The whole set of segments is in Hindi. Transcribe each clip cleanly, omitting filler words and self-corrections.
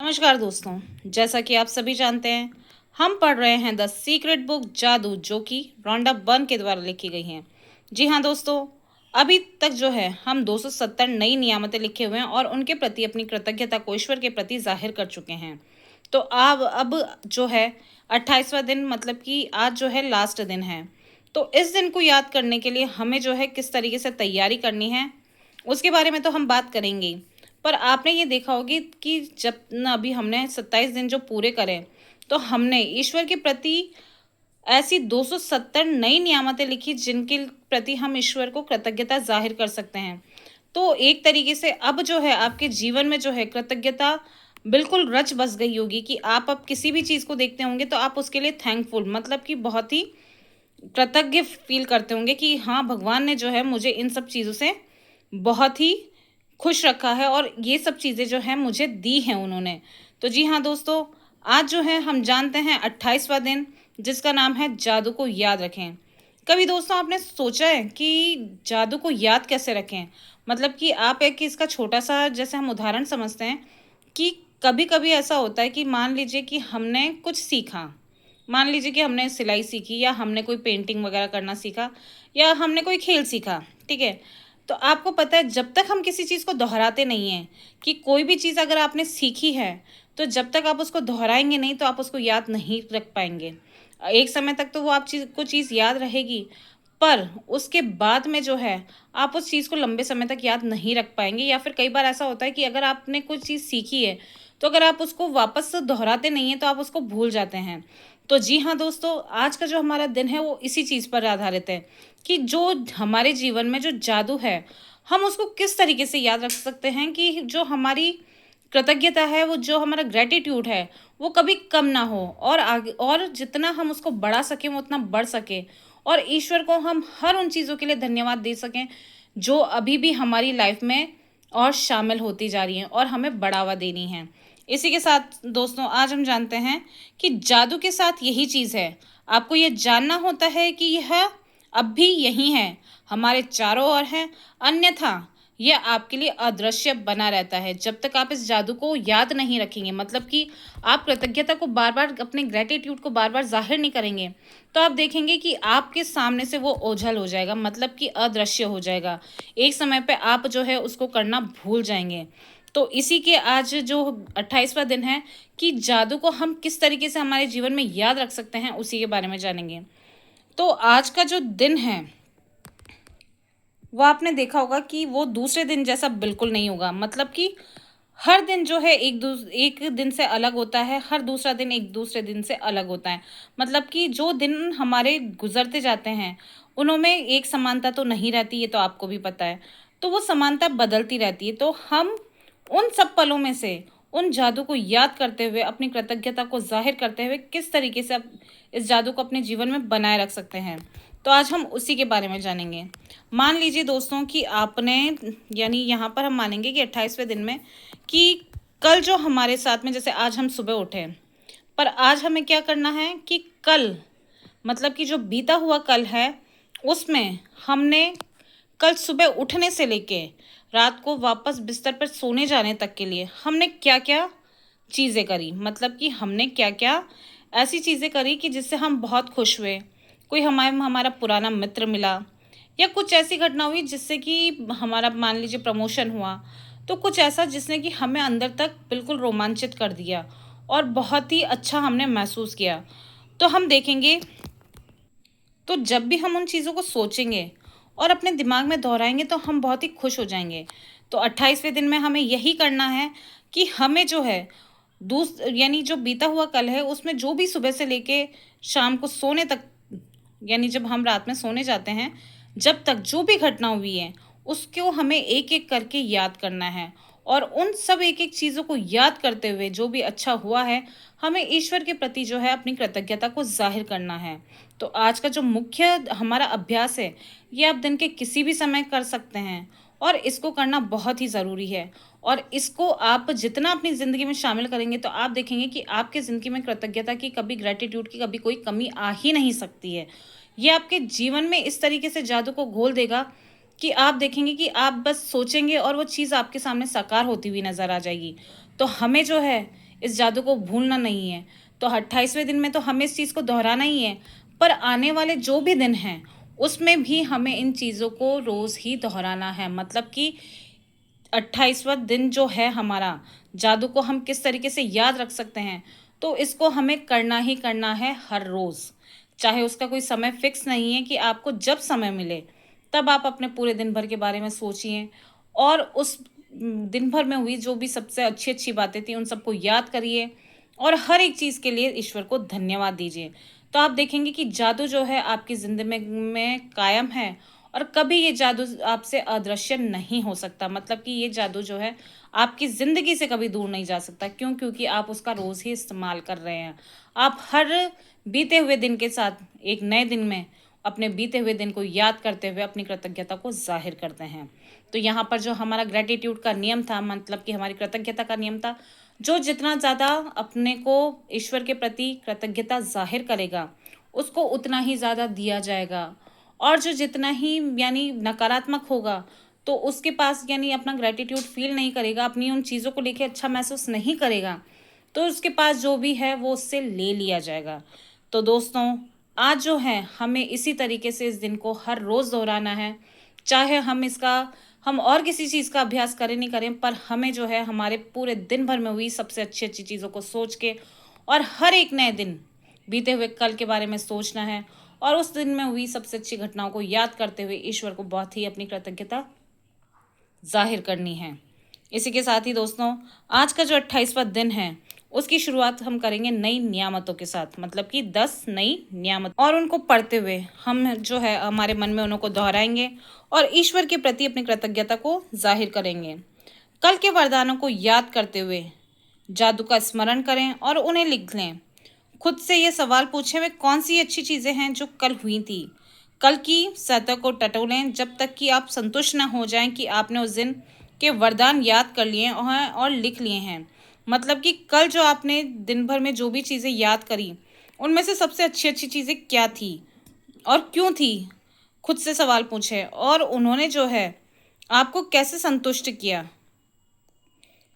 नमस्कार दोस्तों। जैसा कि आप सभी जानते हैं, हम पढ़ रहे हैं द सीक्रेट बुक जादू, जो कि रॉन्डा बर्न के द्वारा लिखी गई हैं। जी हाँ दोस्तों, अभी तक जो है हम 270 नई नियामतें लिखे हुए हैं और उनके प्रति अपनी कृतज्ञता को ईश्वर के प्रति जाहिर कर चुके हैं। तो अब जो है 28वां दिन, मतलब कि आज जो है लास्ट दिन है। तो इस दिन को याद करने के लिए हमें जो है किस तरीके से तैयारी करनी है, उसके बारे में तो हम बात करेंगे ही। पर आपने ये देखा होगी कि जब न अभी हमने 27 दिन जो पूरे करें, तो हमने ईश्वर के प्रति ऐसी 270 नई नियामतें लिखी जिनके प्रति हम ईश्वर को कृतज्ञता जाहिर कर सकते हैं। तो एक तरीके से अब जो है आपके जीवन में जो है कृतज्ञता बिल्कुल रच बस गई होगी कि आप अब किसी भी चीज़ को देखते होंगे तो आप उसके लिए थैंकफुल, मतलब कि बहुत ही कृतज्ञ फील करते होंगे कि हाँ, भगवान ने जो है मुझे इन सब चीज़ों से बहुत ही खुश रखा है और ये सब चीज़ें जो हैं मुझे दी हैं उन्होंने। तो जी हाँ दोस्तों, आज जो है हम जानते हैं 28वां दिन, जिसका नाम है जादू को याद रखें। कभी दोस्तों आपने सोचा है कि जादू को याद कैसे रखें? मतलब कि आप एक इसका छोटा-सा जैसे हम उदाहरण समझते हैं कि कभी-कभी ऐसा होता है कि मान लीजिए कि हमने कुछ सीखा। मान लीजिए कि हमने सिलाई सीखी या हमने कोई पेंटिंग वगैरह करना सीखा या हमने कोई खेल सीखा, ठीक है? तो आपको पता है जब तक हम किसी चीज़ को दोहराते नहीं हैं कि कोई भी चीज़ अगर आपने सीखी है, तो जब तक आप उसको दोहराएँगे नहीं तो आप उसको याद नहीं रख पाएँगे। एक समय तक तो वो आप चीज़ याद रहेगी, पर उसके बाद में जो है आप उस चीज़ को लंबे समय तक याद नहीं रख पाएँगे, या फिर कई बार ऐसा होता है कि अगर आपने कुछ चीज़ सीखी है, तो अगर आप उसको वापस से दोहराते नहीं हैं तो आप उसको भूल जाते हैं। तो जी हाँ दोस्तों, आज का जो हमारा दिन है वो इसी चीज़ पर आधारित है कि जो हमारे जीवन में जो जादू है, हम उसको किस तरीके से याद रख सकते हैं कि जो हमारी कृतज्ञता है, वो जो हमारा ग्रैटिट्यूड है, वो कभी कम ना हो और आगे और जितना हम उसको बढ़ा सकें वो उतना बढ़ सके और ईश्वर को हम हर उन चीज़ों के लिए धन्यवाद दे सकें जो अभी भी हमारी लाइफ में और शामिल होती जा रही हैं और हमें बढ़ावा देनी है। इसी के साथ दोस्तों आज हम जानते हैं कि जादू के साथ यही चीज़ है। आपको ये जानना होता है कि यह अब भी यहीं है, हमारे चारों ओर है, अन्यथा यह आपके लिए अदृश्य बना रहता है जब तक आप इस जादू को याद नहीं रखेंगे। मतलब कि आप कृतज्ञता को बार बार, अपने ग्रेटिट्यूड को बार बार जाहिर नहीं करेंगे, तो आप देखेंगे कि आपके सामने से वो ओझल हो जाएगा, मतलब कि अदृश्य हो जाएगा। एक समय पे आप जो है उसको करना भूल जाएंगे। तो इसी के आज जो 28वां दिन है कि जादू को हम किस तरीके से हमारे जीवन में याद रख सकते हैं, उसी के बारे में जानेंगे। तो आज का जो दिन है वो आपने देखा होगा कि वो दूसरे दिन जैसा बिल्कुल नहीं होगा। मतलब कि हर दिन जो है एक दिन से अलग होता है, हर दूसरा दिन एक दूसरे दिन से अलग होता है। मतलब कि जो दिन हमारे गुजरते जाते हैं उनमें एक समानता तो नहीं रहती, ये तो आपको भी पता है। तो वो समानता बदलती रहती है। तो हम उन सब पलों में से उन जादू को याद करते हुए, अपनी कृतज्ञता को जाहिर करते हुए किस तरीके से आप इस जादू को अपने जीवन में बनाए रख सकते हैं, तो आज हम उसी के बारे में जानेंगे। मान लीजिए दोस्तों कि आपने, यानी यहाँ पर हम मानेंगे कि 28वें दिन में कि कल जो हमारे साथ में, जैसे आज हम सुबह उठे, पर आज हमें क्या करना है कि कल, मतलब कि जो बीता हुआ कल है, उसमें हमने कल सुबह उठने से लेके रात को वापस बिस्तर पर सोने जाने तक के लिए हमने क्या क्या चीज़ें करी, मतलब कि हमने क्या क्या ऐसी चीज़ें करी कि जिससे हम बहुत खुश हुए। कोई हमारा पुराना मित्र मिला, या कुछ ऐसी घटना हुई जिससे कि हमारा मान लीजिए प्रमोशन हुआ, तो कुछ ऐसा जिसने कि हमें अंदर तक बिल्कुल रोमांचित कर दिया और बहुत ही अच्छा हमने महसूस किया। तो हम देखेंगे, तो जब भी हम उन चीज़ों को सोचेंगे और अपने दिमाग में दोहराएंगे तो हम बहुत ही खुश हो जाएंगे। तो 28वें दिन में हमें यही करना है कि हमें जो है यानी जो बीता हुआ कल है उसमें जो भी सुबह से लेके शाम को सोने तक, यानी जब हम रात में सोने जाते हैं, जब तक जो भी घटना हुई है उसको हमें एक एक करके याद करना है और उन सब एक एक चीज़ों को याद करते हुए जो भी अच्छा हुआ है, हमें ईश्वर के प्रति जो है अपनी कृतज्ञता को जाहिर करना है। तो आज का जो मुख्य हमारा अभ्यास है, ये आप दिन के किसी भी समय कर सकते हैं और इसको करना बहुत ही ज़रूरी है। और इसको आप जितना अपनी ज़िंदगी में शामिल करेंगे तो आप देखेंगे कि आपकी ज़िंदगी में कृतज्ञता की कभी, ग्रेटिट्यूड की कभी कोई कमी आ ही नहीं सकती है। ये आपके जीवन में इस तरीके से जादू को घोल देगा कि आप देखेंगे कि आप बस सोचेंगे और वो चीज़ आपके सामने साकार होती हुई नज़र आ जाएगी। तो हमें जो है इस जादू को भूलना नहीं है। तो 28वें दिन में तो हमें इस चीज़ को दोहराना ही है, पर आने वाले जो भी दिन हैं उसमें भी हमें इन चीज़ों को रोज़ ही दोहराना है। मतलब कि 28वां दिन जो है हमारा, जादू को हम किस तरीके से याद रख सकते हैं, तो इसको हमें करना ही करना है हर रोज़। चाहे उसका कोई समय फिक्स नहीं है कि आपको जब समय मिले तब आप अपने पूरे दिन भर के बारे में सोचिए और उस दिन भर में हुई जो भी सबसे अच्छी अच्छी बातें थी उन सबको याद करिए और हर एक चीज़ के लिए ईश्वर को धन्यवाद दीजिए। तो आप देखेंगे कि जादू जो है आपकी ज़िंदगी में कायम है और कभी ये जादू आपसे अदृश्य नहीं हो सकता। मतलब कि ये जादू जो है आपकी ज़िंदगी से कभी दूर नहीं जा सकता। क्यों? क्योंकि आप उसका रोज़ ही इस्तेमाल कर रहे हैं। आप हर बीते हुए दिन के साथ एक नए दिन में अपने बीते हुए दिन को याद करते हुए अपनी कृतज्ञता को जाहिर करते हैं। तो यहाँ पर जो हमारा ग्रेटिट्यूड का नियम था, मतलब कि हमारी कृतज्ञता का नियम था, जो जितना ज़्यादा अपने को ईश्वर के प्रति कृतज्ञता जाहिर करेगा उसको उतना ही ज़्यादा दिया जाएगा। और जो जितना ही यानी नकारात्मक होगा तो उसके पास यानी अपना ग्रेटिट्यूड फील नहीं करेगा, अपनी उन चीज़ों को लेके अच्छा महसूस नहीं करेगा, तो उसके पास जो भी है वो उससे ले लिया जाएगा। तो दोस्तों, आज जो है हमें इसी तरीके से इस दिन को हर रोज़ दोहराना है। चाहे हम और किसी चीज़ का अभ्यास करें नहीं करें, पर हमें जो है हमारे पूरे दिन भर में हुई सबसे अच्छी अच्छी चीज़ों को सोच के और हर एक नए दिन बीते हुए कल के बारे में सोचना है और उस दिन में हुई सबसे अच्छी घटनाओं को याद करते हुए ईश्वर को बहुत ही अपनी कृतज्ञता जाहिर करनी है। इसी के साथ ही दोस्तों, आज का जो 28वां दिन है उसकी शुरुआत हम करेंगे नई नियामतों के साथ। मतलब कि 10 नई नियामत, और उनको पढ़ते हुए हम जो है हमारे मन में उनको दोहराएंगे और ईश्वर के प्रति अपनी कृतज्ञता को जाहिर करेंगे। कल के वरदानों को याद करते हुए जादू का स्मरण करें और उन्हें लिख लें। खुद से ये सवाल पूछें, वे कौन सी अच्छी चीज़ें हैं जो कल हुई थी। कल की सतह को टटोलें जब तक कि आप संतुष्ट न हो जाएं कि आपने उस दिन के वरदान याद कर लिए हैं और लिख लिए हैं। मतलब कि कल जो आपने दिन भर में जो भी चीज़ें याद करी उनमें से सबसे अच्छी अच्छी चीज़ें क्या थी और क्यों थी। खुद से सवाल पूछें और उन्होंने जो है आपको कैसे संतुष्ट किया,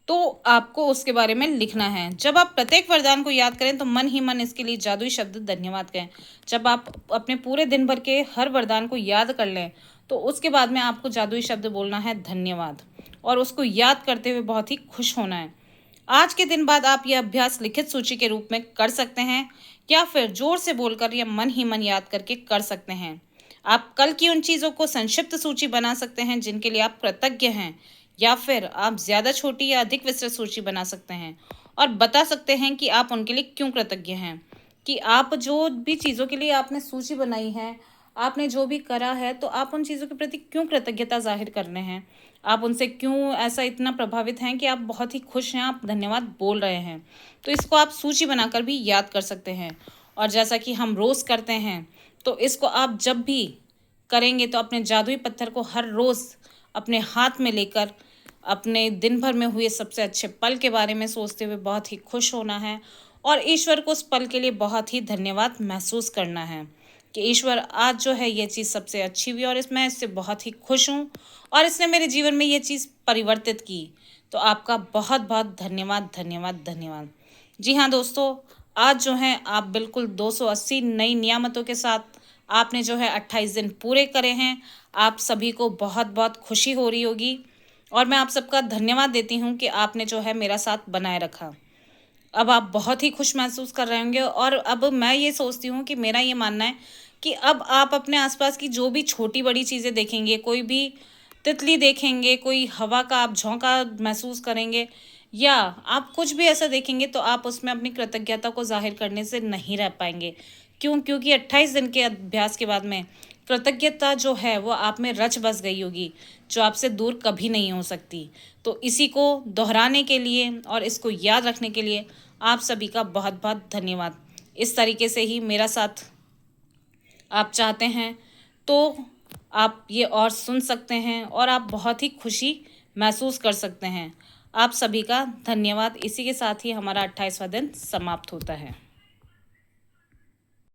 तो आपको उसके बारे में लिखना है। जब आप प्रत्येक वरदान को याद करें तो मन ही मन इसके लिए जादुई शब्द धन्यवाद कहें। जब आप अपने पूरे दिन भर के हर वरदान को याद कर लें तो उसके बाद में आपको जादुई शब्द बोलना है धन्यवाद, और उसको याद करते हुए बहुत ही खुश होना है। आज के दिन बाद आप यह अभ्यास लिखित सूची के रूप में कर सकते हैं या फिर जोर से बोलकर या मन ही मन याद करके कर सकते हैं। आप कल की उन चीज़ों को संक्षिप्त सूची बना सकते हैं जिनके लिए आप कृतज्ञ हैं, या फिर आप ज़्यादा छोटी या अधिक विस्तृत सूची बना सकते हैं और बता सकते हैं कि आप उनके लिए क्यों कृतज्ञ हैं। कि आप जो भी चीज़ों के लिए आपने सूची बनाई है, आपने जो भी करा है, तो आप उन चीज़ों के प्रति क्यों कृतज्ञता जाहिर करने हैं, आप उनसे क्यों ऐसा इतना प्रभावित हैं कि आप बहुत ही खुश हैं, आप धन्यवाद बोल रहे हैं। तो इसको आप सूची बनाकर भी याद कर सकते हैं। और जैसा कि हम रोज़ करते हैं, तो इसको आप जब भी करेंगे तो अपने जादुई पत्थर को हर रोज़ अपने हाथ में लेकर अपने दिन भर में हुए सबसे अच्छे पल के बारे में सोचते हुए बहुत ही खुश होना है और ईश्वर को उस पल के लिए बहुत ही धन्यवाद महसूस करना है कि ईश्वर, आज जो है ये चीज़ सबसे अच्छी हुई और इसमें इससे बहुत ही खुश हूँ और इसने मेरे जीवन में ये चीज़ परिवर्तित की। तो आपका बहुत बहुत धन्यवाद धन्यवाद धन्यवाद। जी हाँ दोस्तों, आज जो है आप बिल्कुल 280 नई नियामतों के साथ आपने जो है 28 दिन पूरे करे हैं। आप सभी को बहुत बहुत खुशी हो रही होगी और मैं आप सबका धन्यवाद देती हूँ कि आपने जो है मेरा साथ बनाए रखा। अब आप बहुत ही खुश महसूस कर रहे होंगे और अब मैं ये सोचती हूँ कि मेरा ये मानना है कि अब आप अपने आसपास की जो भी छोटी बड़ी चीज़ें देखेंगे, कोई भी तितली देखेंगे, कोई हवा का आप झोंका महसूस करेंगे या आप कुछ भी ऐसा देखेंगे, तो आप उसमें अपनी कृतज्ञता को जाहिर करने से नहीं रह पाएंगे। क्यों? क्योंकि 28 दिन के अभ्यास के बाद में कृतज्ञता जो है वो आप में रच बस गई होगी, जो आपसे दूर कभी नहीं हो सकती। तो इसी को दोहराने के लिए और इसको याद रखने के लिए आप सभी का बहुत बहुत धन्यवाद। इस तरीके से ही मेरा साथ आप चाहते हैं तो आप ये और सुन सकते हैं और आप बहुत ही खुशी महसूस कर सकते हैं। आप सभी का धन्यवाद। इसी के साथ ही हमारा 28वां दिन समाप्त होता है।